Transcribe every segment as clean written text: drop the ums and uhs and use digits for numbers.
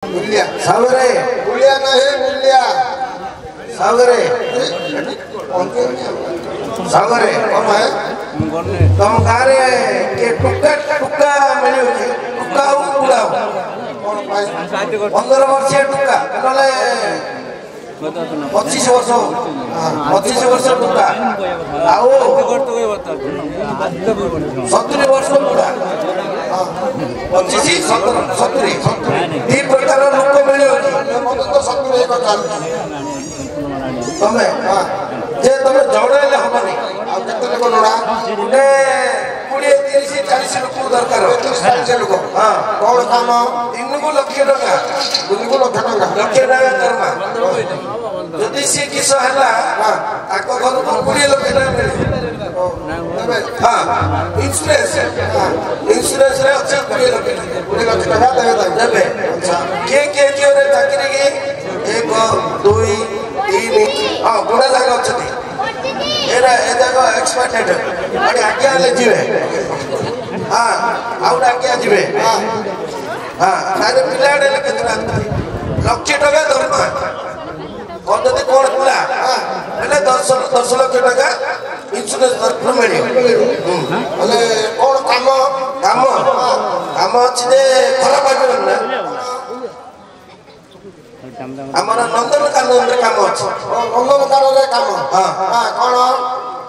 मूल्या सावरे मूल्या नहीं मूल्या सावरे सावरे कौन है तुम गारे के टुक्का टुक्का मिले टुक्का उड़ाओ कौन भाई 15 वर्ष टुक्का नले 25 वर्ष 25 वर्ष टुक्का आओ 70 वर्ष टुक्का 25 70 दी प्रकार लोक मिले मत तो सब नहीं करता तमे जे तमे जड़ेले हबनी आ कितने को लोड़ा ने 20 30 40 लोक दरकार 40 लोग हां कौन काम इनको लक्ष टका उनको लोग ठंगा लक्ष टका दरमा যদি সে কিছু হলা তাক ঘর কো 20 লক্ষ টাকা মিলে হ্যাঁ ইন্স্যুরেন্স রে আছে 20 লক্ষ টাকা দেবে কে রে চাকরি কে 1 2 3 हां बुढ़ा जागा अछती एरा ए जागा एक्सपर्टेड अरे आगे आले जीवे हां आउड आगे जीवे हां सारे पिलाडे केतना लक्ष टका दरमा पद्धति कोन पुरा माने 10 लक्ष टका इंश्योरेंस तरफ मिलियो अले कौन काम काम काम अछि जे खराब आइबो ना हमारा नंदन कानून रे काम अछि अंगन कार रे काम हां हां कौन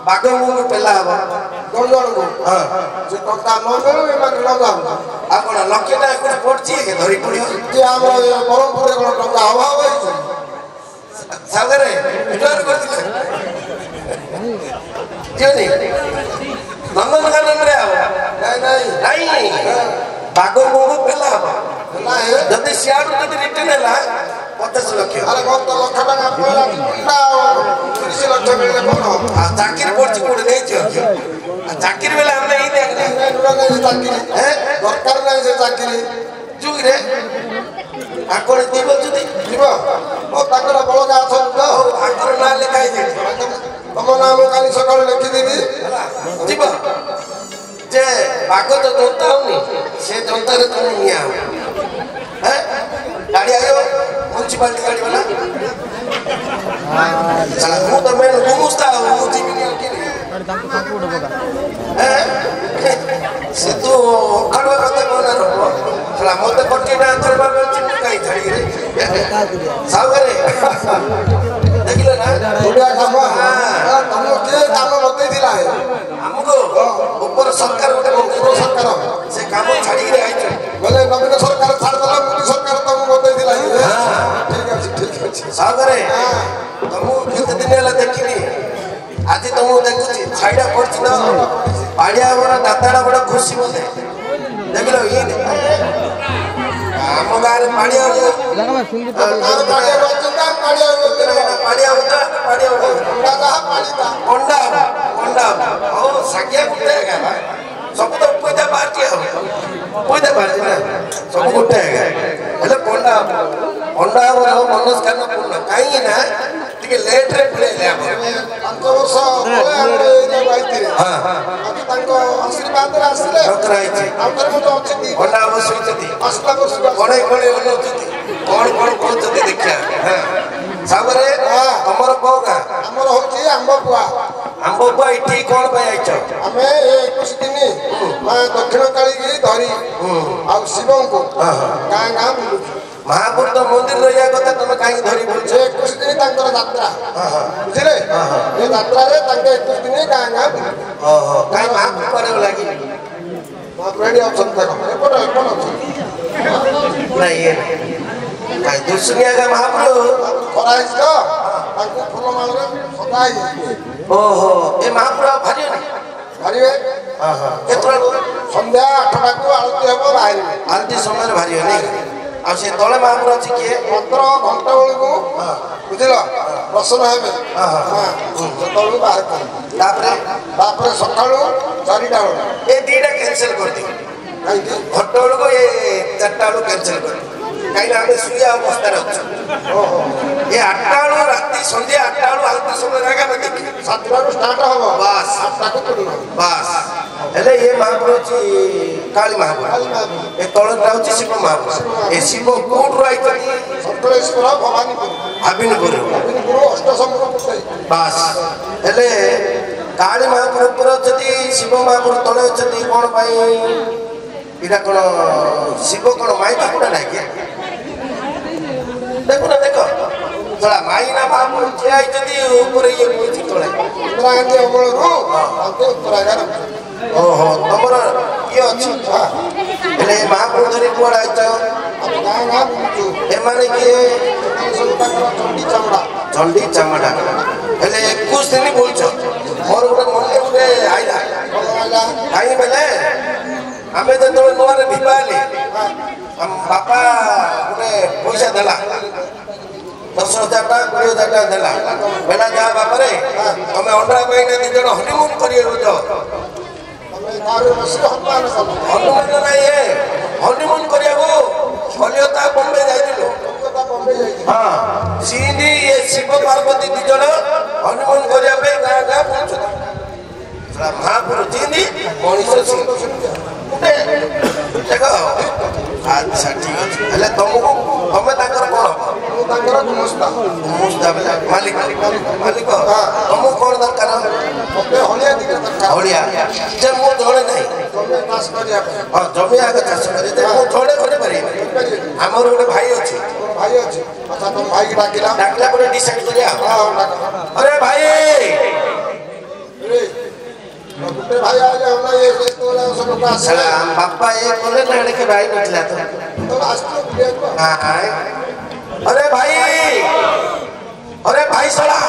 बाग मुंग पेला हबो जण को हां जे टका न मिलो ए मान लगा आपण लक्ष टा कोन पडछि के धरि पडियो जे हमर बरमपुर रे कोन टका अभाव होई सागरे विचार करथिले केनी नंदन कानून रे हबो नहीं नहीं बाग मुंग पेला हबो नहीं जदि सियार जदि रिटर्न हैला 50 लक्ष अरे कौन तो लक्ष टका पड़ा ना 30 लक्ष मिले कोन आ चाकरी पडछि कोड नै छ आ चाकरी बेला हमने ई देख नहीं चाकरी दरकार नहीं से चाकरी जुग रे आकोण देब जदि जीव ओ ताकर बळगा अछन तो आकोण ना लिखाई दे तम नाम काली सकाळ लिखि देबी जीव जे बाग तो जोता होनी से जोता रे तुम निया हैं गाड़ी आयो म्युनिसिपालिटी गाड़ी वाला चला मु तो मैं घुमुस्ता हूं जीवी के से तो खड़वा कते कोना रहो चला मते पट्टी ना करबा चिप काई छड़ी रे सावरे देखिले ना ओडिया काम तम के काम बतई दिला है हमको ऊपर सरकार गोटे ऊपर सरकार से काम छाड़ी रे आइछ बोले नवीन सरकार छाड़ दला मोदी सरकार तम बतई दिला है ठीक है सावरे तुम केते दिन होला देखिनी आज तुम देखुची छाइडा पड़छ ना पाड़िया बड़ा दाताड़ा बड़ा खुशी बोले देखलो ई हम गारे पाड़िया पाड़िया रचना पाड़िया होता कोंडा का पाड़ीता कोंडा ओ सागिया गुटे है सब तो पयदा पार्टी हो पयदा पार्टी ना सब गुटे है हेले कोंडा और मनोज काना पूर्ण काई ना टिके लेट रे प्ले ले हम 5 वर्ष बोले हम एरिया बाइती हां अति तांको आशीर्वाद रे आसिले डॉक्टर आइछे आउतर मत अछि कोंडा बसुचती 5 वर्ष कोणे बनोचती कोण कहउचती देखिया हां साबरे हमर कोगा हमर होची आंबपुआ आंबपुआ इठी कोन पे आइछ हमें 21 दिन दक्षिण काली की धरी आ शिवं को गां गां बुलु महापुर तो मंदिर रहिया कथा तुम काई धरी बोलछ 21 दिन तांकर यात्रा बुझिले ये यात्रा रे तांके 21 दिन गां गां बुलु ओहो काई महापुर करे लागी रेडी ऑप्शन देखो एपट नहीं ये काई दुसनिया का महापुर कराइस तो तांको फूल माल रे सदाई ओहो ए महापुर भारी नहीं भारीवे केतरा संध्या 8टा को आरती हेबो बाहरी आरती समय भारी नहीं आ से तळे महापुर अछि के 15 घंटा बेल को बुझिलो प्रश्न हेबे हां तळु बाहर तापरे सकाळो 4टा बेल ए दीटा कैंसिल कर दी काई घटोळ को ये 4टा बेल कैंसिल कर काई ना हमें सुया अवस्था रे अछि ओहो ये 8टा बेल राती संध्या 8टा बेल आरती समय रागा में 7टा स्टार्ट हो बस 8टा को बस हेले ये महापुर अछि काली महापुर ए तळटा अछि शिव महापुर ए शिव कोट रही कनी संकलेश्वर भवानीपुर अबिनपुर अष्ट समुद्र बस हेले काली महापुर ऊपर अछि शिव महापुर तळे अछि कोन भाई इरा कोन शिव कोन माई ठाकुर नाही के देखो ना देखो थोड़ा माइना महापुर जे आई जदी ऊपर ये कोची तळे इंदिरा गांधी अमल रो अंते उत्तराखंड ओहो तमर ये अछि हेले महापुर धरी कोड आइछ ना ना बुझू ए माने के चंडी चमड़ा हेले 21 दिन बोलछ मोर गोटे मने गोटे आइला आई बेले हमें तो नोरे भिबाले हम बापा गोटे पैसा देला 10,000 टा 20,000 टा देला बेला जा बापा रे हमें अंडा महीना दिन जण हनीमून करिए रोज हनीमून नहीं है हनीमून करिया को कलिकता बॉम्बे जाइतिलो हां सीधी ये शिव पार्वती दी जण हनीमून करिया पे गां गां पहुंचो महापुर जीनी मनीष देखो अच्छा ठीक है हेले तुमको हमें ताकर कोन ताकर मुस्ता बेला मालिक तुमको कोन दरकार ओके होलिया दिके दरकार होलिया जे मो जोड़े नहीं जमी चाष करिया हां जमी आगे चाष करे जे मो जोड़े करे पारी हमर गोटे भाई अछि अच्छा तुम भाई की डाकिला पर डिसाइड करिया हां अरे भाई गुटे भाई आ जाओ ना ये तोला सब का सलाम पापा ये बोले लड़के के भाई निकला तो रास्ते देखो हां अरे भाई सला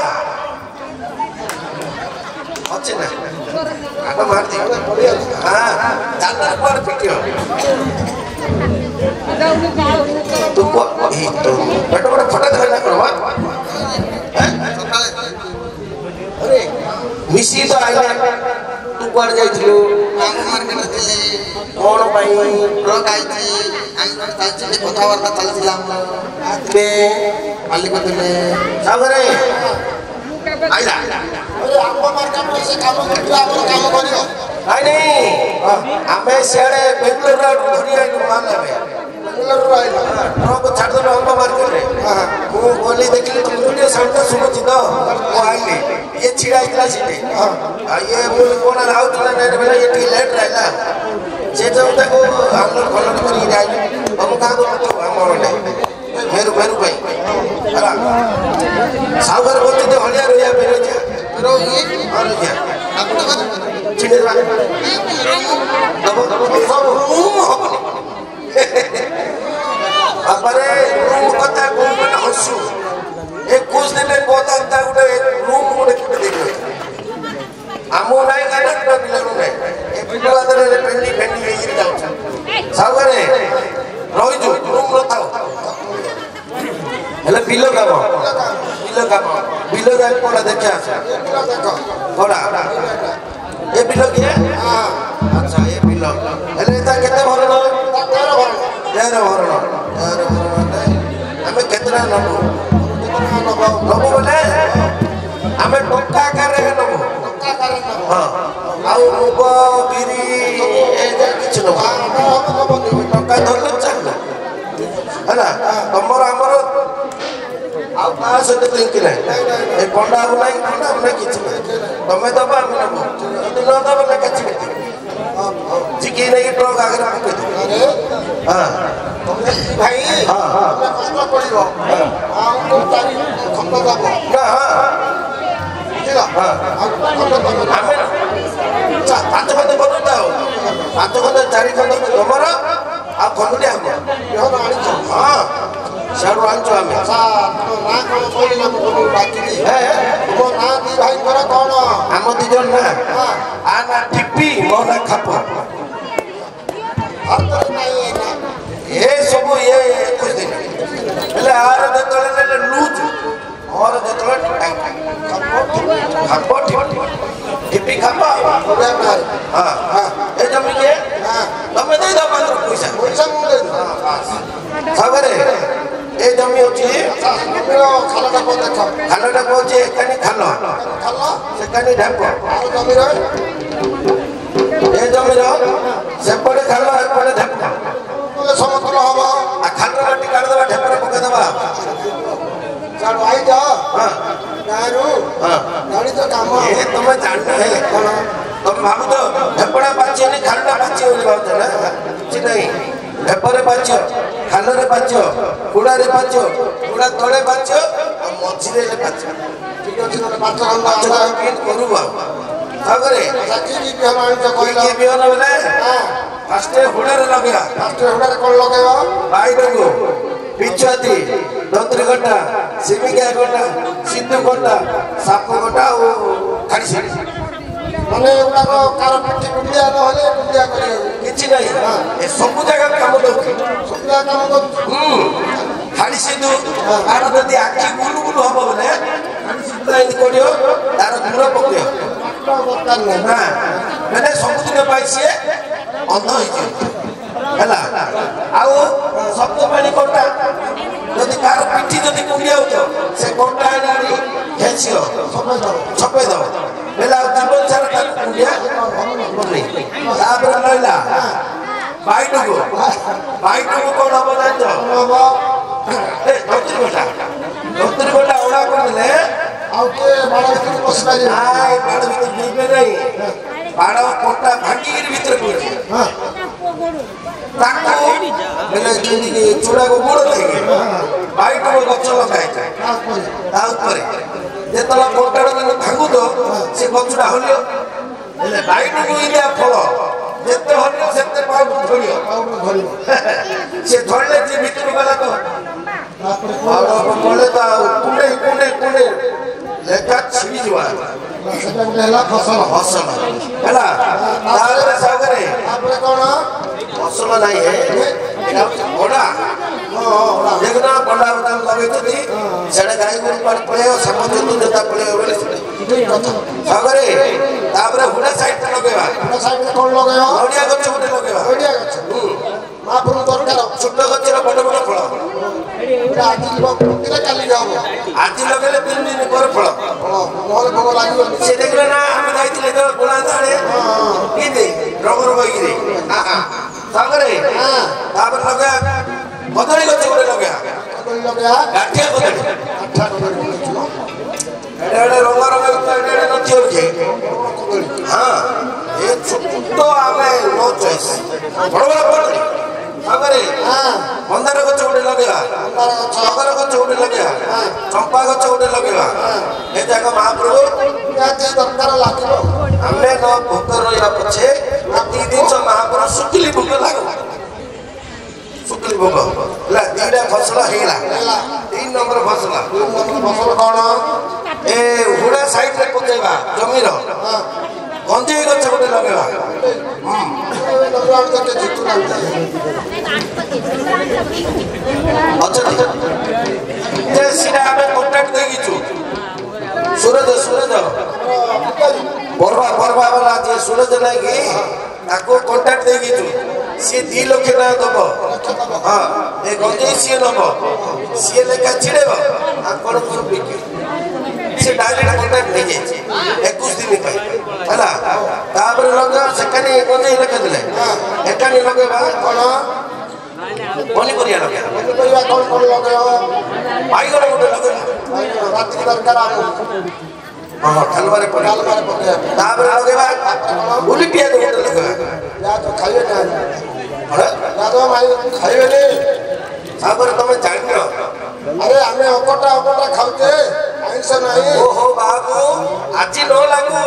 अच्छे ना आटा मार दी हां चांदर पर पिटियो तू को ही तो बड़ा बड़ा फटा धरना करवा अरे मिसी तो आइला तू कोड जाइथिलु काम मार्केट ଥିଲେ कोन भाई ट्रक आइछि आइछि चालछि कथाबार्ता चालছিলাম आते मालिक ଥିଲେ सागरे आइला अरे आपको मार्केट में से काम करते आप काम करियो नहीं हमें सियाड़े बेंगलोर रोड धरी आइलु मान लेबे बेंगलोर आइला ट्रक छाड़ दो हम मार्केट रे वो बोली देखली तुम वीडियो साउंड सुनो छी तो वो आइले ये छिड़ा इतला सीटे ये बोल कोन आउट ना नहीं बेला ये टी लेट रहला जे जो तक हम लोग कलर करी जाई हम का को तो हमर ने फेर भाई अरा सागर बोलते तो हलिया रोया फेर जा रो ये और जा आपको चिने दबो सब रूम हबनी अपरे रूम कथा कोन में हसु एक कुछ दिन में कोता ता गुटे रूम गुटे किते देखो आमो नाही का ना बिलनु नाही ए पिटवा दरे पेंडी हेई जाउ सागरे रोई जो रूम न थाओ हेले बिलो जा कोला देखे आसे कोला ए बिलो के हां अच्छा ए बिलो हेले ता केते भरनो 13 भरनो हमें केतना नबो नबो बोले हमें टोका करे नबो हां आउ मुगो बिरी ए जा किछ नबो टोका धरलो चल हैना तमर हमर आउ पास से लिंक नहीं ए पंडा हो नहीं किछ तमे दबा हम नबो तो न दबा ले कछ जिकी नहीं ट्रक आगे पके अरे हां भाई हां कष्ट पड़ियो हां तो तारी खंड दबो ना हां बुझिला हां खंड दबो हमें पांच खंड बनुताओ पांच खंड चारि खंड तमर आ खंडे हम यह आनी हां सारू आंचो हमें अच्छा तो ना कोन बोलिला को बाकी है तो ना दी भाई कर कोन हम दी जन ना आ ना टिप्पी मोना खापो हर तरह नहीं है ना ये सब ये कुछ दिन पहले आर दे तले ले लूज और दे तले खापो टिप्पी खापो पूरा मार हां हां ए जमी के हां तमे दे दो मात्र पैसा मुझे खबरे ए जमी होची मेरा खालाटा को देखो खालटा पहुंचे एकानी खालो खाला सेकानी ढाको और जमी रे ଏ ଜମିର ସେପଟେ ଖାଲ ଏପଟେ ଢେପ ସମତଳ ହବ ଖାଲ ମାଟି କାଢିଦବା ଢେପରେ ପକେଇଦବା ଚାଲୁ ଆଇଛ ଗାଁରୁ ଜାଣିଛ କାମ ତମେ ଜାଣିନ ହେଲେ କଣ ତମେ ଭାବୁଛ ଢେପଟା ପାଚିବନି ଖାଲଟା ପାଚିବ ବୋଲି ଭାବୁଛ ନା କିଛି ନାହିଁ ଢେପରେ ପାଚିବ ଖାଲରେ ପାଚିବ କୁଡ଼ାରେ ପାଚିବ କୁଡ଼ା ତଳେ ପାଚିବ ଆଉ ମଝିରେ ହେଲେ ପାଚିବ ଠିକ ଅଛି ପାଞ୍ଚ କରିବୁ ଆଉ ତାପରେ କହିଲ ବିହନ ବେଲେ ଫାଷ୍ଟ ହୁଡ଼ାରେ ଲଗେଇବା ହୁଡ଼ାରେ କଣ ଲଗେଇବ ବାଇଗଣକୁ ପିଛୁଆତି ଧୋତ୍ରୀ କଟା ସିମିକା କଟା ସିନ୍ଧୁ କଟା ସାପ କଟା ଆଉ ଖାଡ଼ି ସାଡ଼ି ମାନେ ଏଗୁଡ଼ାକ କାର ପିଠି କୁଣ୍ଡିଆ ନହେଲେ କୁଣ୍ଡିଆ କରିବାକୁ କିଛି ନାହିଁ ଏ ସବୁ ଜାଗାରେ କାମ ଦଉଛି ସବୁ ଜାଗା କାମ କରୁଛୁ ଖାଡ଼ି ସିନ୍ଧୁ ତାର ଯଦି ଆଖି ଗୁଲୁ ଗୁଲୁ ହବ ବୋଲେ ଖାଡ଼ି ସିନ୍ଧୁ ଏମିତି କରିବ ତାର ଦୂର ପକେଇବ ଦରକାର ନାହିଁ ନା ମାନେ ସବୁଦିନ ପାଇଁ ସିଏ ଅନ୍ଧ ହେଇଯିବ ହେଲା ଆଉ ଶବ୍ଦ ପାଣି କଣ୍ଟା ଯଦି କାହାର ପିଠି ଯଦି କୁଣ୍ଡିଆ ହଉଛ ସେ କଣ୍ଟା ଆଣି ଘେଁସିବ ଛପେଇ ଦବ ବେଲେ ଆଉ ଜୀବନ ସାରା ତାକୁ କୁଣ୍ଡିଆ ତାପରେ ରହିଲା ବାଇଟକୁ କଣ ହବ ଜାଣିଛ ଧୋତ୍ରୀ କଟା ଓଳା କରିଦେଲେ ଆଉ କିଏ ବାଡ଼ ଭିତରେ ପଶି ପାରିବେ ବାଡ଼ ଭିତରେ ଯିବେ ନାହିଁ ବାଡ଼ କଣ୍ଟା ଭାଙ୍ଗିକିରି ଭିତରେ ପଡ଼ିଛି ତାକୁ ବେଲେ ଯେମିତିକି ଚୂଡ଼ାକୁ ଗୋଡ଼ ଦେଇକି ବାଇଟକୁ ଗଛ ଲଗା ହେଇଥାଏ ତା ଉପରେ ଯେତେବେଳେ କଣ୍ଟାଟା ମାନେ ଭାଙ୍ଗୁଛ ସେ ଗଛଟା ହଲିବ ହେଲେ ବାଇଟକୁ ଇନ୍ଦିଆ ଫଳ ଯେତେ ହଲିବ ସେତେ ପାଉଡର ଧରିବ ସେ ଧରିଲେ ଯେ ଭିତରୁ ଗଲା ତ ପଡ଼ିଲେ ତ ଆଉ କୁଣ୍ଡେଇ ଲେଖା ଛିଡ଼ିଯିବ ହେଲା ଫସଲ ହେଲା ତାପରେ ସାଗରେ ତାପରେ କଣ ଫସଲ ନାହିଁ ବଡ଼ା ଦେଖୁନ ବଣ୍ଡା ଲଗେଇଛନ୍ତି ସେଟା ଗାଈ ଗୋରୁ ପଳେଇବ ସାପ ଜନ୍ତୁ ଜୋତା ପଳେଇବ ବୋଲି ସାଗରେ ତାପରେ ହୁଡ଼ା ସାଇଡ୍ ଲଗେଇବା ସାଇଡରେ କଣ ଲଗେଇବ ନଡ଼ିଆ ଗଛ ଗୋଟେ ଲଗେଇବା ନଡ଼ିଆ ଗଛ ମହାପ୍ରଭୁ ଦରକାର ଛୋଟ ଗଛର ବଡ଼ ବଡ଼ ଫଳ ଆଜି କାଲିକି ହବ ଆଜି ଲଗେଇଲେ 3 ଦିନ ପରେ ଫଳ ନହେଲେ ଭୋଗ ଲାଗିବନି ସେ ଦେଖିଲେ ନା ଆମେ ଯାଇଥିଲେ ଗୋଳାନ୍ତାଡ଼େ ରଙ୍ଗ ହେଇକିରି ସାଗରେ ତାପରେ ଲଗେଇବା କଦଳୀ ଗଛ ଗୋଟେ ଲଗେଇବା ଗାଠିଆ କଦଳୀ ଏଡ଼େ ରଙ୍ଗ ନଥିବ କି ହଁ ଏ ଛୋଟ ଆମେ नो ଚଏସ୍ ବଡ଼ ବଡ଼ କଦଳୀ ସାଗରେ ମନ୍ଦାର ଗଛ ଗୋଟେ ଲଗେଇବା ଟଗର ଗଛ ଗୋଟେ ଲଗେଇବା ଚମ୍ପା ଗଛ ଗୋଟେ ଲଗେଇବା ଏ ଯାକ ମହାପ୍ରଭୁ ଦରକାର ଲାଗିବ ଆମେ ନ ଭୋକ ରହିବା ପଛେ ଏତିକି ଜିନିଷ ମହାପ୍ରଭୁ ଶୁଖିଲି ଭୋଗ ଲାଗୁ ଶୁଖିଲି ଭୋଗ ହେଲା ଦିଟା ଫସଲ ହେଇଗଲା 3 ନମ୍ବର ଫସଲ କଣ ଏ ହୁଡ଼ା ସାଇଡରେ ପକେଇବା ଜମିର ଗଞ୍ଜେଇ ଗଛ ଗୋଟେ ଲଗେଇବା ଅଛନ୍ତି ଯେ ସେଟା ଆମେ କଣ୍ଟାକ୍ଟ ଦେଇଛୁ ସୁରଜ ପର୍ବା ବାଲା ଯେ ସୁରଜ ନାଇକି ତାକୁ କଣ୍ଟାକ୍ଟ ଦେଇଛୁ ସିଏ 2 ଲକ୍ଷ ଟଙ୍କା ଦବ ହଁ ଏ ଗଞ୍ଜେଇ ସିଏ ନବ ସିଏ ଲେଖା ଛିଡ଼େଇବ ଆପଣଙ୍କର ବିକ୍ରି ସେ ଡାଇରେକ୍ଟ କଣ୍ଟାକ୍ଟ ନେଇଯାଇଛି 21 ଦିନ ପାଇଁ ହେଲା ତାପରେ ଲଗେଇବା ସେକାନି ଗଞ୍ଜେଇ ଲେଖିଦେଲେ ଏକାନି ଲଗେଇବା କଣ ପନିପରିବା ଲଗେଇବା କଣ ଲଗେଇବ ବାଇଗଣ ଗୋଟେ ଲଗେଇବା ରାତିକି ଦରକାର ଖାଲବାରେ ପକେଇବା ତାପରେ ଲଗେଇବା ଉଲି ପିଆଜ ଗୋଟେ ଲଗେଇବା ଖାଇବେ ଖାଇବେନି ତାପରେ ତମେ ଜାଣିନ ଆରେ ଆମେ ଅକଟା ଖାଉଛେ ଆଇଁଷ ନାହିଁ ଓହୋ ବାବୁ ଆଜି ନ ଲାଗୁ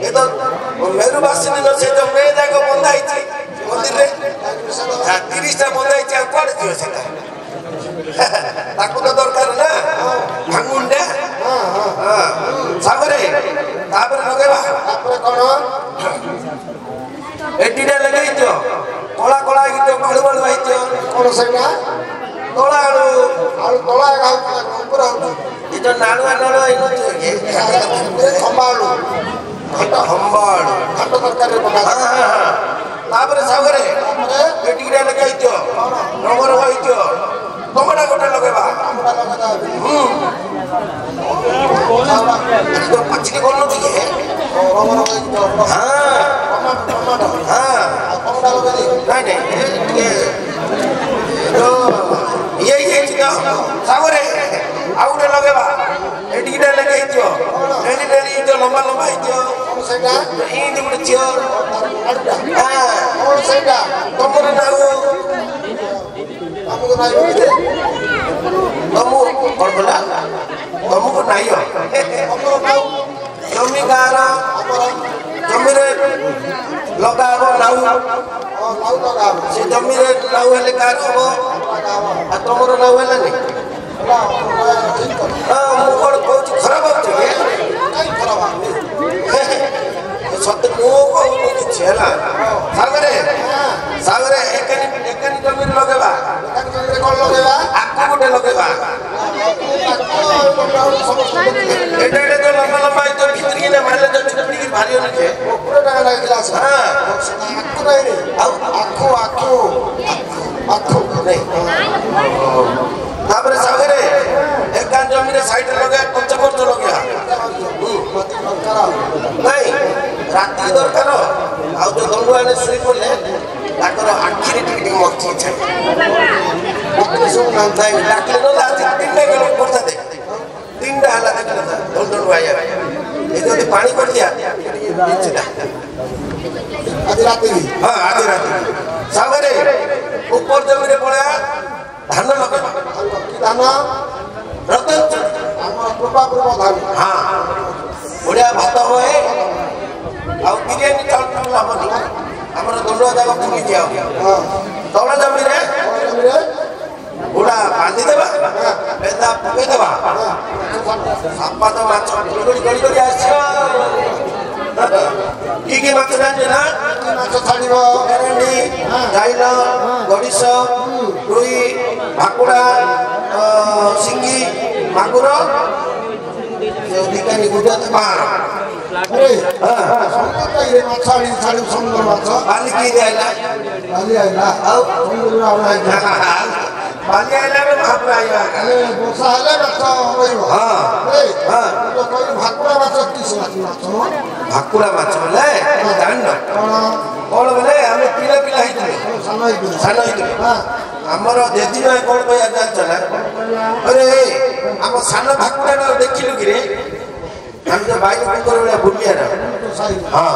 ଏ ତ ମେରୁବାସୀ ଦିନ ସେ ଯୋଉ ମେ ଯାକ ବନ୍ଧା ହେଇଛି ମନ୍ଦିରରେ 30ଟା ବନ୍ଧା ହେଇଛି ଆଉ କୁଆଡ଼େ ଯିବ ସେଟା ତାକୁ ତ ଦରକାର ନା ଭାଙ୍ଗୁଣ୍ଡା ସାଗରେ ତାପରେ ଲଗେଇବା ତାପରେ କଣ ଏଟିଟା ଲଗେଇଛ କଳା ହେଇଛ ବାଳୁ ହେଇଛ କଣ ସେଇଟା ତଳା ଆଳୁ ତଳା ଉପରେ ହଉଛି ଏ ଯୋଉ ନାଳୁଆ ହେଇନଥିବ ଘାଟ ତରକାରୀରେ ପକା ତାପରେ ସାଗରେ ଏଟିଟା ଲଗେଇଛ ରଙ୍ଗ ହେଇଛ ଟମାଟୋ ଗୋଟେ ଲଗେଇବା ପାଚିକି କରୁନୁ ଟିକେ ଟମାଟୋ ହଁ କଣଟା ଲଗେଇ ନାଇଁ ନାଇଁ ଇଏ ହେଇଛି ତ ସାଙ୍ଗରେ ଆଉ ଗୋଟେ ଲଗେଇବା ଏଠିକିଟା ଲେଖା ହେଇଥିବ ନେଳି ନେଳି ହେଇଥିବ ଲମ୍ବା ଲମ୍ବା ହେଇଥିବ ସେଇଟା ଏମିତି ଗୋଟେ ଝିଅ କଣ ସେଇଟା ତମର ନାଉ ଆମକୁ ନାଇଁ ତମକୁ କଣ କଲା ତମକୁ ନାଇଁ ଆମର ନାଉ ଜମି ଗାଁର ଆମର ଜମିରେ ଲଗା ହବ ନାଉ ନାଉ ଲଗା ହବ ସେ ଜମିରେ ନାଉ ହେଲେ କାହାର ହବ ଆଉ ତମର ନାଉ ହେଲାନି ମୁଁ କଣ କହୁଛି ଖରାପ ହଉଛି କାଇଁ ଖରାପ ସତେ ମୁଁ କହୁନି କିଛି ହେଲା ସାଗରେ ସାଗରେ ଏକାନି ଜମିରେ ଲଗେଇବା କଣ ଲଗେଇବା ଆକୁ ଗୋଟେ ଲଗେଇବା ଏଟା ଏଟା ତ ଲମ୍ବା ଲମ୍ବା ହେଇଥିବ ଭିତରିକିନା ମାରିଲେ ତ ଛୋଟ ପିଡ଼ିକି ବାହାରିବନି ଯେ 20 ଟଙ୍କା ଲାଗିଲା ଆଖୁ ନାହିଁ ଆଉ ଆଖୁ ଆଖୁ ଆଖୁ ନାଇଁ ତାପରେ ସାଗରେ ଏକା ଜମିରେ ସାଇଡରେ ଲଗେଇବା କଞ୍ଚା ମରିଚ ଲଗେଇବା ନାଇଁ ରାତି ଦରକାର ଆଉ ଯୋଉ ଦଣ୍ଡୁଆନେ ଶୋଇ ପଡ଼ିଲେ ତାଙ୍କର ଆଖିରେ ଟିକେ ଟିକେ ମରିଚ ଇଚ୍ଛା ଡାକିଲେ ନହେଲେ ଆଜି 3ଟା ବେଳ କରିଥାନ୍ତେ 3ଟା ହେଲା ଦେଖିଲେ ଦଣ୍ଡୁ ଭାଇ ଏ ଯଦି ପାଣି କରିଦିଆ ଆଜି ରାତି ହଁ ଆଜି ରାତି ସାଙ୍ଗରେ ଉପର ଜମିରେ ପଳେଇବା ଧାନ ଲଗେଇବା ଧାନ ରତ ଆମର ପୂର୍ବ ଧାନ ହଁ ବଢିଆ ଭାତ ହୁଏ ଆଉ ବିରିୟାନୀ ଚାଉଳ ହବନି ଆମର ଦଣ୍ଡ ଯାକ ଫୁଲି ଦିଆ ତଳ ଜମିରେ ଗୁଡା ବାନ୍ଧିଦେବା ବେଦା ପକେଇଦେବା ସାପା ତ ମାଛ ଗଳି ଗଳି କରି ଆସିବ କି ମାଛ ଜାଣିଛ ନା ମାଛ ଛାଡ଼ିବ ଏରଣ୍ଡି ଜାଇଲ ଗଡ଼ିଶ ରୋହି ଭାକୁଡ଼ା ସିଙ୍ଗି ମାଗୁର ଅଧିକାରୀ ଗୁଜରାଟ ବାହାର ମାଛ ଆଣି ଛାଡ଼ିବୁ ସମୁଦ୍ର ମାଛ ବାଲି କିଏ ଆଇଲା ବାଲି ଆଇଲା ଆଉ ବାଲି ଆଇଲା ମହାପୁର ଆଇଲା ବର୍ଷା ହେଲେ ମାଛ ରହିବ ଭାକୁଡ଼ା ମାଛ କିସ ମାଛ ଭାକୁଡ଼ା ମାଛ ବୋଲେ ଜାଣିନ କଣ ବୋଲେ ଆମେ ପିଲା ପିଲା ହେଇଥିଲୁ ସାନ ହେଇଥିଲୁ ଆମର ଜେଜି ଭାଇ କଣ କହିବା ଜାଣିଛ ନା ଆରେ ଆମ ସାନ ଭାକୁଡ଼ା ଦେଖିଲୁ କିରେ ଆମେ ତ ବାଇକ ଭଳିଆ ବୁଲିବାର ହଁ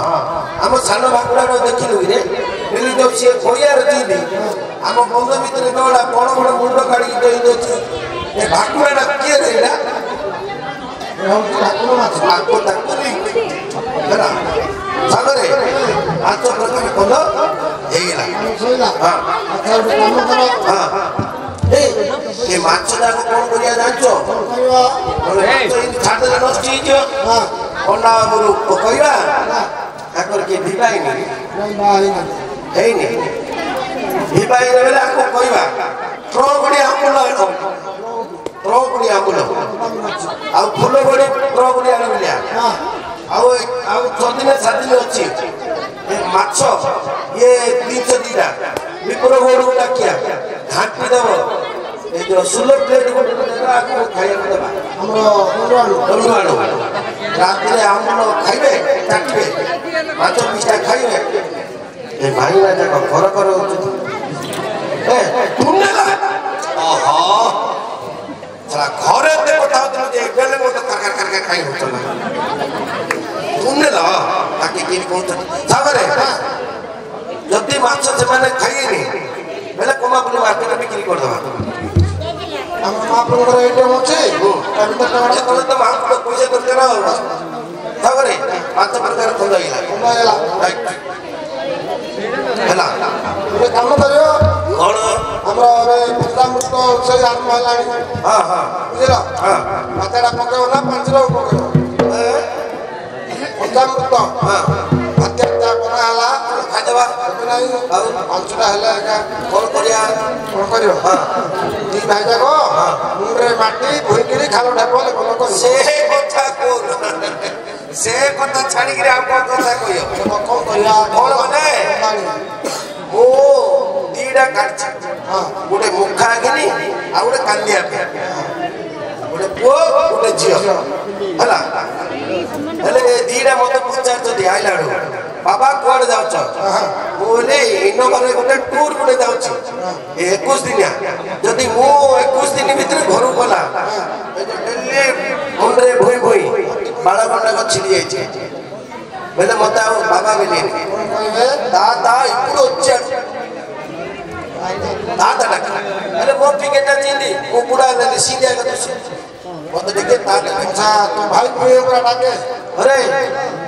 ଆମ ସାନ ଭାକୁଡ଼ା ଦେଖିଲୁ କିରେ ବୋଲି ଯୋଉ ସିଏ ପଡ଼ିଆର ଦିଦି ଆମ ବନ୍ଧ ଭିତରେ ଦୌଡ଼ା ବଡ଼ ବଡ଼ ମୁଣ୍ଡ କାଢ଼ିକି ଦେଇଦେଉଛି ଏ ଭାକୁଡ଼ାଟା କିଏ ଦେଇଲା ତାକୁ ହେଲା ସାଗରେ 5 ପ୍ରକାର କଲ ହେଇଗଲା ଏ ମାଛ ଯାକ କଣ କରିବା ଜାଣିଛ ଛାଡ଼ିଦେଲେ ନଷ୍ଟ ହେଇଯିବ ଅଣ୍ଡା କହିବା ତାଙ୍କର କିଏ ଭିବାଇନି ହେଇନି ଭିବାଇନି ବେଲେ ଆକୁ କହିବା ଟ୍ରକଡ଼ି ଆମ୍ବୁଲ ଟ୍ରକଡ଼ି ଆମ୍ବୁଲ ଆଉ ଫୁଲ ବଡ଼ି ଟ୍ରକଡ଼ି ଆଣ ମିଳିଆ ଆଉ 6 ଦିନ 7 ଦିନ ଅଛି ମାଛ ଇଏ 302ଟା ବିପୁର ଗୋଡ଼କୁ ଡାକିଆ ଘାଣ୍ଟି ଦେବ এই যে সুলো প্লেট গোটে আগে খাইବାକୁ দেবা ଆମର ଆଣୁ ରାତିରେ ଆମ୍ବୁଲ ଖାଇବେ ଚାଟିବେ ମାଛ ପିଠା ଖାଇବେ ଏ ଭାଇନା ଯାକ ଘର ଘର ହଉଛନ୍ତି ଘରେ ଏତେ କଥା ହଉଥିଲା ଯେ ବେଲେ ମତେ କାରକାର କାରକାର ଖାଇ ହଉଥିଲା ଶୁଣିଲ ତାକେ କିଏ କହୁଛନ୍ତି ସାଗରେ ଯଦି ମାଛ ସେମାନେ ଖାଇବେନି ବେଲେ କମାପୁଲି ମାର୍କେଟରେ ବିକ୍ରି କରିଦେବା ଆମର ମହାପ୍ରଭୁଙ୍କର ଏଟିଏମ୍ ଅଛି ଯେତେବେଳେ ତ ମହାପ୍ରଭୁ ପଇସା ଦରକାର ତାପରେ 5 ପ୍ରକାର ଖଣ୍ଡ ହେଇଗଲା ହେଲା ଗୋଟେ କାମ କରିବ କଣ ଆମର ଏବେ ପଞ୍ଚାମୃତ ସେଇ ଆରମ୍ଭ ହେଲାଣି ବୁଝିଲ ମାଛଟା ପକେଇବ ନା ପାଞ୍ଚଟା ପକେଇବ ପଞ୍ଚାମୃତ ଭାତ ବନା ହେଲା ଖାଇଦେବା ନାହିଁ ଆଉ 5ଟା ହେଲେ ଏକା କଣ କରିବା କଣ କରିବ 2 ଭାଇ ଯାକ ମୁଣ୍ଡରେ ମାଟି ଭୁଇଁକିରି ଖାଲ ଢାପଲେ ଭଲ କରିବ ସେ କଥା ଛାଡ଼ିକିରି ଆଉ କଣ କଥା କହିବ କଣ କରିବା କଣ ମାନେ ମୁଁ 2ଟା କାଢିଛି ଗୋଟେ ମୁଖା ଆଗିନି ଆଉ ଗୋଟେ କାନ୍ଦିଆ ଗୋଟେ ପୁଅ ଗୋଟେ ଝିଅ ହେଲା ହେଲେ 2ଟା ମତେ ପଚାରୁଛନ୍ତି ଆଇଲା ବେଳକୁ बाबा कुआड़े जाउछ बोले इनोवारे गोटे टूर गुटे जाउछ 21 दिनिया जदि मो 21 दिन भीतर घर गला दिल्ली मुंडरे भोई भोई बाळा गंडा को छिड़ी जाय छे बेले मता बाबा बेले दादा इपुरो उच्च दादा डाक अरे मो टिकट चिंदी मो बुढ़ा ले सीधे का तो मत देखे दादा अच्छा तू भाई कोई ओकरा डाके अरे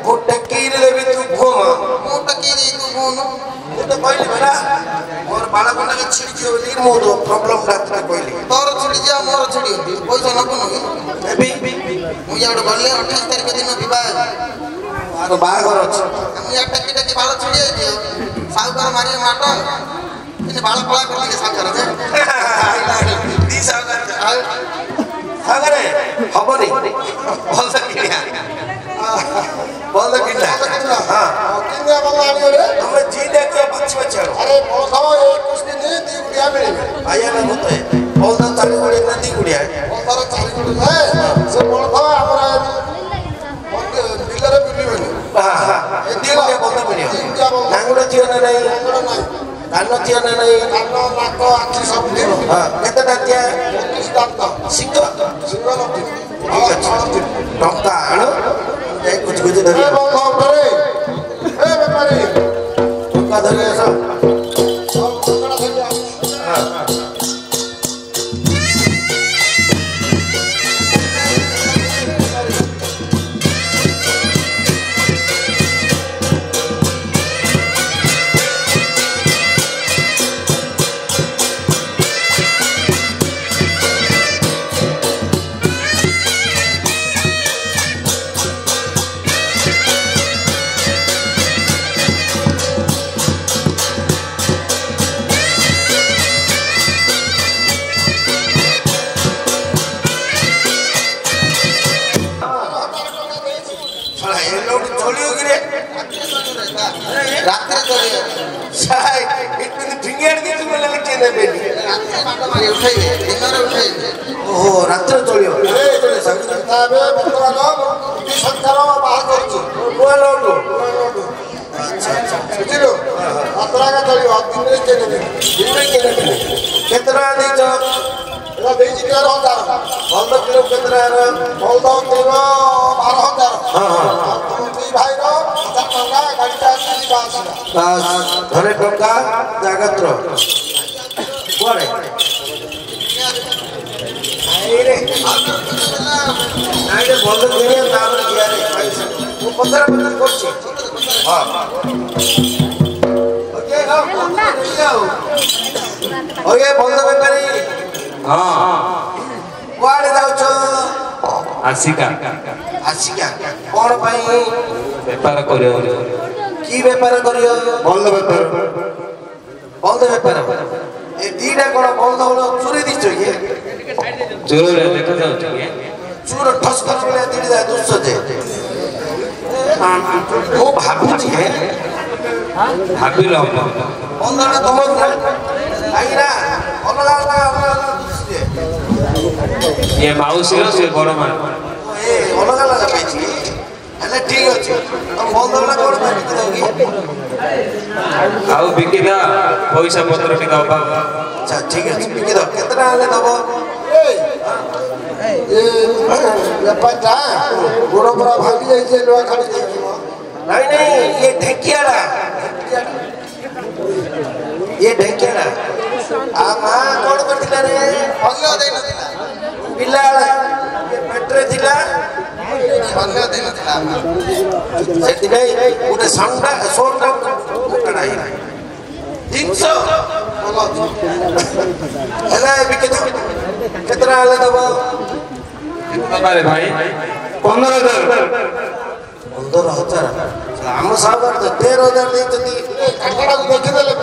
वो टकीर ले भी तू घूम ମୁଁ ଟକିରି ତୁ କୋନ ମୁଁ ତ କହିଲି ଭରା ମୋର ବାଳକଟା ଛିଡି ଯିବ ବୋଲି ମୋର ପ୍ରୋବ୍ଲେମ ରାତିରେ କହିଲି ତୋର ଛିଡ଼ି ଯା ମୋର ଛିଡ଼ି ପଇସା ନବୁନୁ କି ମୁଁ ଇଆଡୁ ଗଲେ 28 ତାରିଖ ଦିନ ବିବାହ ଆର ବାହାଘର ଅଛି ମୁଁ ୟା ଟକି ଟକି ବାଳ ଛିଡ଼ି ଯାଇଛି ସାଉକାର ମାରିଏ ମାଟ ଏନେ ବାଳ ପଳା କରିକି ସାଉକାର ଯେ ଦି ସାଗରେ ହବନି ଭଲ କିଣିଆ ଭଲ କିଣିଲା हां किन्या बंगा आनी रे ତମେ ଜି ଦେଖିବ ବାଛି ବାଛି ଆଣ अरे मौसम 21 दिन दी गुड़िया मिले ଆୟା ନା ମତେ ବହୁତ ଚାଲି ଗୁଡିଆ ନା ଦି ଗୁଡିଆ मौसम 4 गुड़िया है से मौसम हमरा बिलरे बिलिबेनी ଏ ଦି ଗୁଡିଆ ବନ୍ଦ ମିଳିବ ନାଙ୍ଗୁଡ ଝିଅ ନା ନାହିଁ କାନ ଝିଅ ନା ନାହିଁ कानो नाको आखि सब दिनो କେତେଟା ଝିଅ 21 दांत ସିଂହ सिंगल दी ଠିକ ଅଛି ଟଙ୍କା ଆଣ ଯାଇ କୁଚି କୁଚି ଧରି ए बंगा उठरे ए बेपारी ଟଙ୍କା ଧରି ଆସ सब टुकड़ा થઈ ରାତିରେ ଚଳିବ ଉଠେଇବେ ଦିନରେ ଉଠେଇବେ ଓହୋ ରାତିରେ ଚଳିବ ତାବେ ବର୍ତ୍ତମାନ ଦି ସରକାର ବାହା କରୁଛି ନୂଆ ଲୋଟ ବୁଝିଲୁ ରାତରାga ଚଳିବ ଦିନରେ କେନେ କେତେ ଟଙ୍କା ଦେଇଛ ଏଟା ଦେଇଛି 13000 ଭଲ କିଲୋ କେତେ ଟଙ୍କାର ବଳଦ ତେଲ 12000 ହଁ ତମ ଦି ଭାଇର 1000 ଟଙ୍କା ଗାଡ଼ିଟା ଯିବା ଆସିଲା ଘରେ ଟଙ୍କା ଜାଗତ୍ର କୁଆଡେ ନାଇଁ ଭଲ କିଣିବା ତାପରେ ଦିଆରେ ମୁଁ ପଚରା ପଚରା କରୁଛି ହଁ ଓକେ ଭଲ ବେପାରୀ ହଁ କୁଆଡେ ଯାଉଛ ଆସିକା ଆସିକା କଣ ପାଇଁ ବେପାର କରିବ କି ବେପାର କରିବ ଭଲ ବେପାର ବନ୍ଦ ବେପାର ଏ ଦିଟା କଣ ବନ୍ଦ ହଳ ଚୁରି ଦେଇଛ କି ଚୋରରେ ଦେଖାଯାଉଛି କି ଚୁର ଠସ୍କର ଭଳିଆ ଦିଟା ଦୁଷ ଯେ ମୁଁ ଭାବୁଛି ଭାବିଲ ବନ୍ଧଟା ତମ କାହିଁକି ନା ଅଲଗା ଅଲଗା ଦୁଷିବେ ଇଏ ମାଉସୀର ସେ ବଡ଼ ମାନେ ଏ ଅଲଗା ଅଲଗା ପାଇଛି ହେଲେ ଠିକ ଅଛି ତମ ବନ୍ଧଟା କଣ ପାଇଁ ବିକିଦେବ କି ଆଉ ବିକିଦା ପଇସା ପତ୍ର ଟିକେ ଅଭାବ ଆଚ୍ଛା ଠିକ ଅଛି ବିକିଦେବ କେତେ ଟଙ୍କା ହେଲେ ଦବ ବେପାରଟା ଗୋଡ଼ ପୁରା ଭାଙ୍ଗି ଯାଇଛି ଲୁହା ଖାଡ଼ି ଦେଇଯିବ ନାଇଁ ନାଇଁ ଇଏ ଢେଙ୍କିଆଟା ଇଏ ଢେଙ୍କିଆଟା ଆ ମା କଣ କରିଥିଲା ରେ ଭଲ ଦେଇନଥିଲା ପିଲା ପେଟରେ ଥିଲା ଭଲ ଦେଇନଥିଲା ସେଥିପାଇଁ ଗୋଟେ ସାଉଣ୍ଡ ହେଇଗଲା ଜିନିଷ ଭଲ ଅଛି ହେଲେ ବିକିଦେବ କେତେ ଟଙ୍କା ହେଲେ ଦବ ବାବାରେ ଭାଇ 15,000 15,000 ଆମ ସାହୁକାର ତ 13,000 ଦେଇଛନ୍ତି କାଟାଟାକୁ ଦେଖିଦେଲେ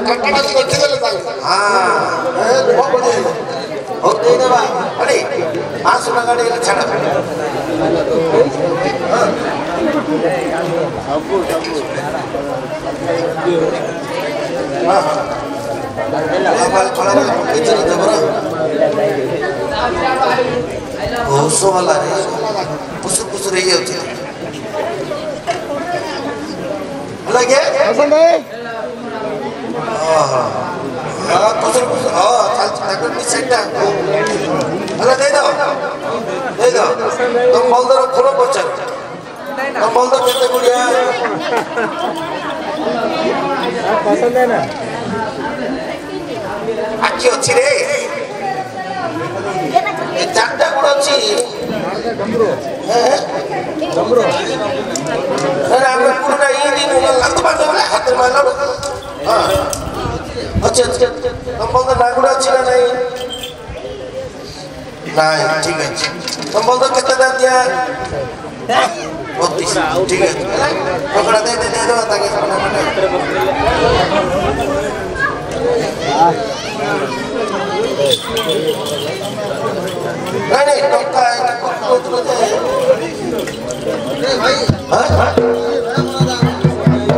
କାଟାଟାକୁ ଦେଖିଦେଲେ ତାଙ୍କୁ ହଉ ଦେଇଦେବା ଅଡ଼ି 500 ଟଙ୍କା ଟିକେ ଛାଡ଼ ଘୋଷ ବାଲା ପୁସୁର ପୁସୁର ହେଇଯାଉଛି लगे कुछ सेटा अरे दे दो तुम बोल दो खोलो पचार तुम बोल दो कितने गुड़िया पसंद है ना आखी अच्छी रे ये चारटा गुड़ अच्छी डमरू अरे हम पूरा ये दिन लगता बात है हाथ में मार लो हाँ अच्छा तुम बोल दो नागुड़ा अच्छी ना नहीं ठीक है तुम बोल दो कितना दांत दिया 32 ठीक है पकड़ा दे दो ताकि नहीं टोका है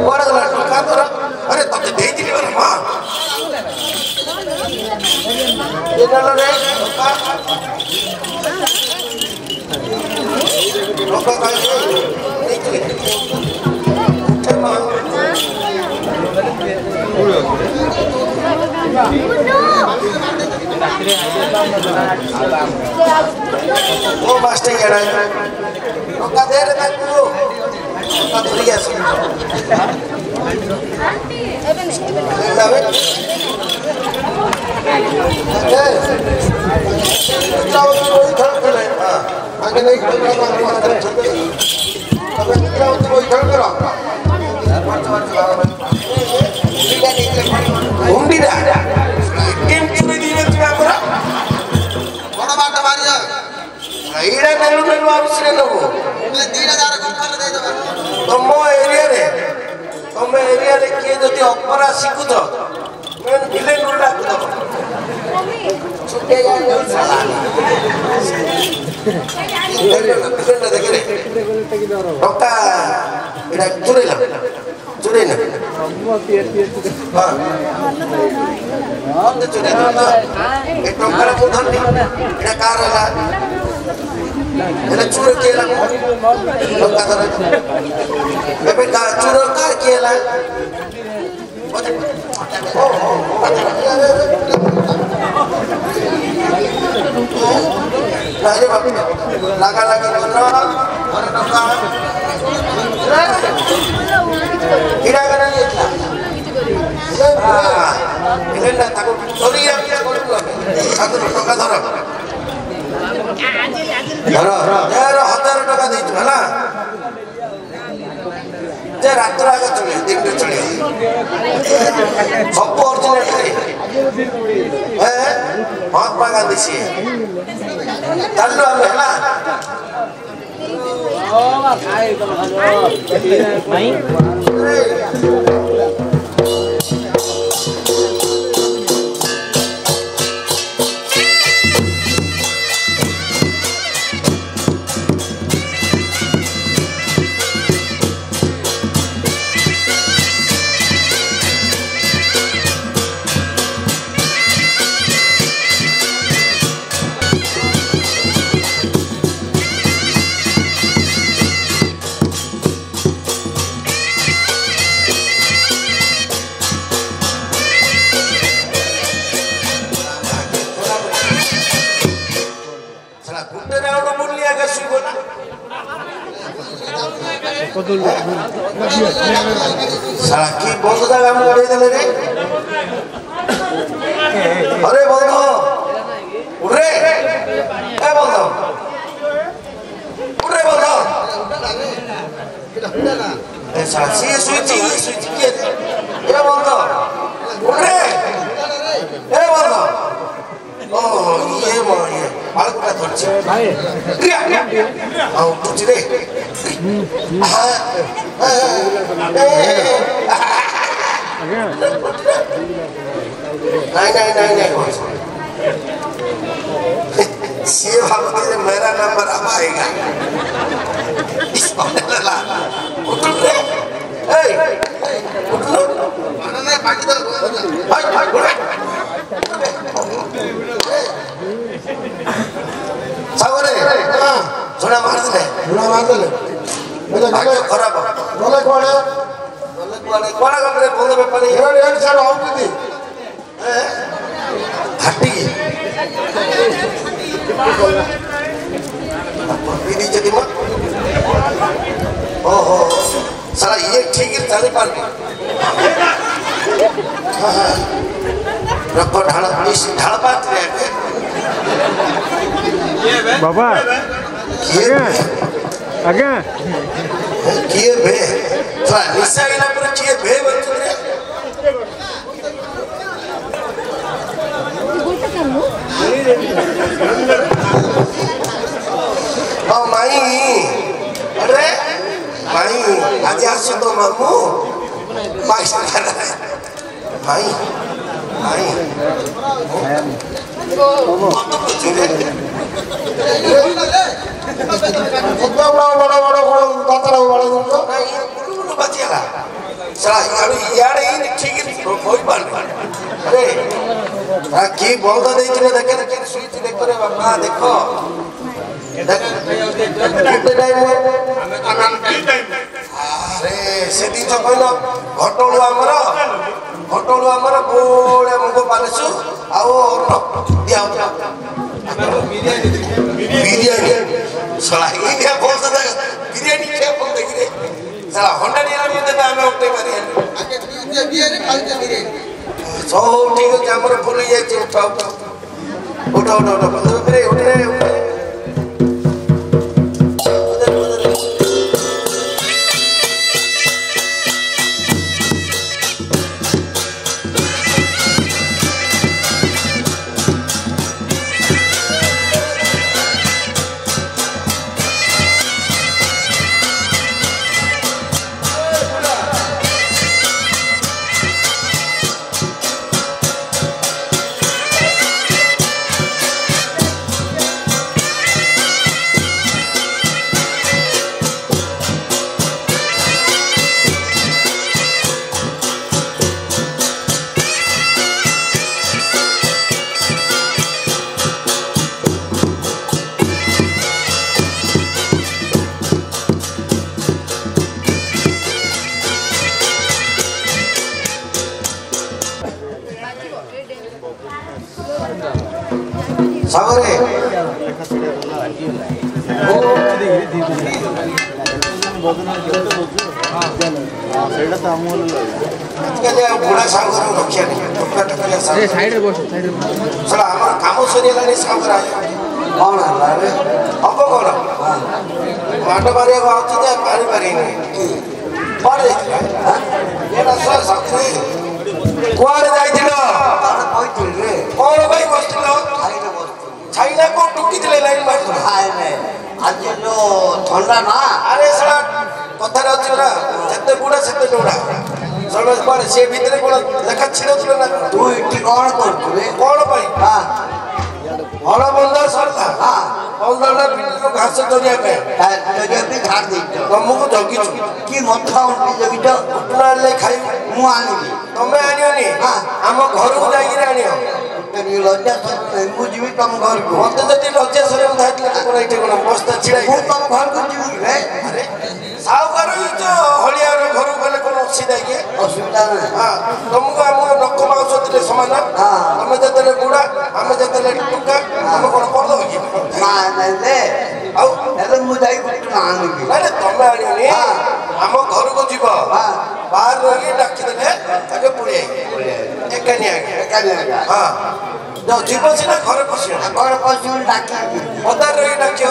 बड़ा टोका तो अरे तब तो दे दिली वाला माँ ये ना रे टोका टोका का वो मास्टर क्या है टोका दे रहे थे तू टोका धुल गया सो आगे नहीं खड़ा कोई खड़ा करो घूमती रहा टीम चुरी दी में क्या करा बड़ा बात हमारी है इड़ा नलू नलू आवश्यक है वो मैं 3000 को कर दे दो तुम एरिया रे किए जति अपरा सिखु तो मैं विलेन रोल डाक दो छुट्टे जाए साला देख रे टोका इड़ा चुरे ना हां तो चुरे तो ए टोका रे मुधन इड़ा कार ला एला चुर केला टोका धर एबे का चुर कार केला अरे बाप लगा लगा अरे टोका इड़ा करा नहीं था इलेंडा ताको चोरी आपिया करतो ताको टोका धर यार 1000 टका देत हला जे रात्र आगे चले दिन में चले सब ओरिजिनल है महात्मा गांधी से चलो हम हला ओ खाए तो नहीं साला की बंधु का काम करे देले रे अरे बंधु उठ रे ए बंधु उठ रे बंधु ए साला सी स्विच के ए बंधु उठ रे ए बंधु ओ ये बालक का धरছে भाई आओ कुछ रे नहीं ये भावते से मेरा नंबर अब आएगा इस बाला उठ रे ए उठ लो नहीं बाकी तो हाय सावरे हां सुना मार दे मुझे खराब बोले कौन है ମାନେ କଣା ଗଲେ ଭଲ ବେପାରୀ ଏଡ୍ ସାର୍ ହଉଛନ୍ତି ଘାଟି ଦେଇଛନ୍ତି ମ ଓହୋ ସାରା ଇଏ ଠିକ ଜାଣିପାରୁନି ରକ ଢାଳ ଢାଳ ପାତ୍ରେ बाबा କିଏ आगे କିଏ ଭେ ସାରା ନିଶା ଗଲା ପରେ କିଏ ଭେ ବଞ୍ଚୁରେ ଓ ମାଇ अरे माई आज आसो तो मामू माई माई माई ବଡ଼ ବଡ଼ ପାତର ବଡ଼ ବାଜିଲା ଇଆଡ଼େ ଠିକ କହିପାରୁନି ଆରେ କି ବଳଦ ଦେଇଥିଲେ ଦେଖେ ଦେଖେ ସୁଇଚ୍ ଦେଖରେ ବାପା ଦେଖ ସେ ଜିନିଷ କହିଲ ଘଟଳୁ ଆମର ବୋଳେ ମୁଗ ପାଲିସୁ ଆଉ ବିରିୟାନୀ ଶଳା ଇଏ ବହୁତ ବିରିୟାନୀ ଖିଆ ଭଲ ଦେଖିରେ ଶଳା ହଣ୍ଡାଡି ଦେବେ ଆମେ ଉଠେଇ ପାରିବାନି ସବୁ ଠିକ ଅଛି ଆମର ଭୁଲ ହେଇଯାଇଛି ଉଠ ସାଗରେ ବୁଢା ସାଙ୍ଗରେ ରଖିବା ଆମର କାମ ସରିଗଲାଣି ସାଙ୍ଗରେ କଣ ହେଲା ହବ କଣ ମାଟ ମାରିବାକୁ ଆଉଛି ଯେ ପାଣି ପାରିନି କୁଆଡେ କୁଆଡେ ଯାଇଥିଲ କଣ ପାଇଁ ବସିଥିଲ ଛାଇନା କଣ ଟୁକିଥିଲେ ଲାଇନ ମାରିଥିଲା ଆଜି ଯୋଉ ଥଣ୍ଡା ନା ଆରେ ସେଟା କଥାରେ ଅଛି ନା ଯେତେ ବୁଢା ସେତେ ଡୋଢା ସମସ୍ତେ କୁଆଡେ ସେ ଭିତରେ କଣ ଲେଖା ଛିଡଉଥିଲେ ନା ତୁ ଏଠି କଣ କରୁଛୁ କଣ ପାଇଁ ହଳ ବନ୍ଧ ସରିଲା ବନ୍ଧଟା ବିଲରୁ ଘାସ ଚରିବା ପାଇଁ ଛାଡି ଦେଇଛ ତମକୁ ଜଗିଛୁ କି ମଥା ଉଠି ଜଗିଛ କୁଟୁଣା ଆଣିଲେ ଖାଇବୁ ମୁଁ ଆଣିବି ତମେ ଆଣିବନି ଆମ ଘରକୁ ଯାଇକିରି ଆଣିବ ଲଜ୍ଜା ମୁଁ ଯିବି ତମ ଘରକୁ ମତେ ଯଦି ଲଜ୍ଜା ସରେ ମୁଁ ଧାଇଥିଲେ କଣ ଏଠି କଣ ବସ୍ତା ଛିଡାଇ ମୁଁ ତମ ଘରକୁ ଯିବି ରେ ସାହୁକାର ହଳିଆର ଘରକୁ ଗଲେ କଣ ଅସୁବିଧା କି ଅସୁବିଧା ନାହିଁ ତମକୁ ଆମ ନଖ ମାଉସ ଥିଲେ ସମାନ ତମେ ଯେତେବେଳେ ବୁଢା ଆମେ ଯେତେବେଳେ ଟୁକା ଆମେ କଣ କରିଦବ କି ଆଉ ଏବେ ମୁଁ ଯାଇ ଆଣିବି ନାଇଁ ତମେ ଆଣିବନି ଆମ ଘରକୁ ଯିବ ବାହାର ରହିକି ଡାକିଦେଲେ ତାকে ପଳେଇ ଏକାନି ଆଜ୍ଞା ହଁ ଯିବ ସିନା ଘରେ ପଶିବ ଘରେ ପଶିବ ଡାକିବି ପଦାରେ ରହିକି ଡାକିବ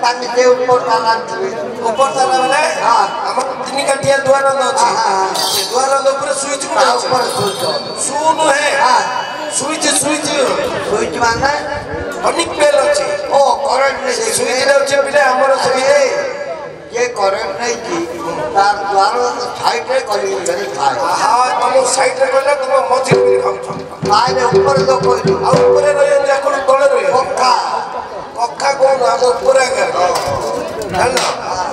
ତାଙ୍କେ ସେ ଉପର ତାଲା ଉପର ତାଲା ବେଲେ ଆମର 3 କାଠିଆ ଦୁଆରନ୍ଦ ଅଛି ସେ ଦୁଆରନ୍ଦ ଉପରେ ସୁଇଚ ସୁ ନୁହେଁ ସୁଇଚ ମାନେ ଅନେକ ବେଲ ଅଛି ଓ କରେଣ୍ଟ ସୁଇଚରେ ଅଛି ପିଲା ଆମର ସୁଇଚ ये करेंट नहीं थी तार द्वारा साइड रे कली गली थाए हां तुम साइड रे कहला तुम मझी में खाउछ ताए ऊपर जो कोई आ ऊपर रहे जा कोन तळे रहे पक्का कोन हम ऊपर आगे जानना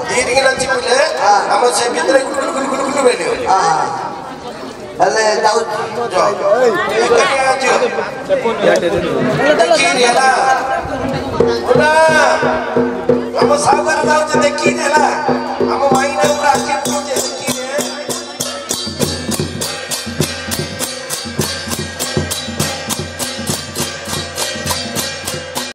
धीरे गिना चिपले हम से भीतर गुल बेले हां अले जाऊ जो देखिए आज देखिए याला ओला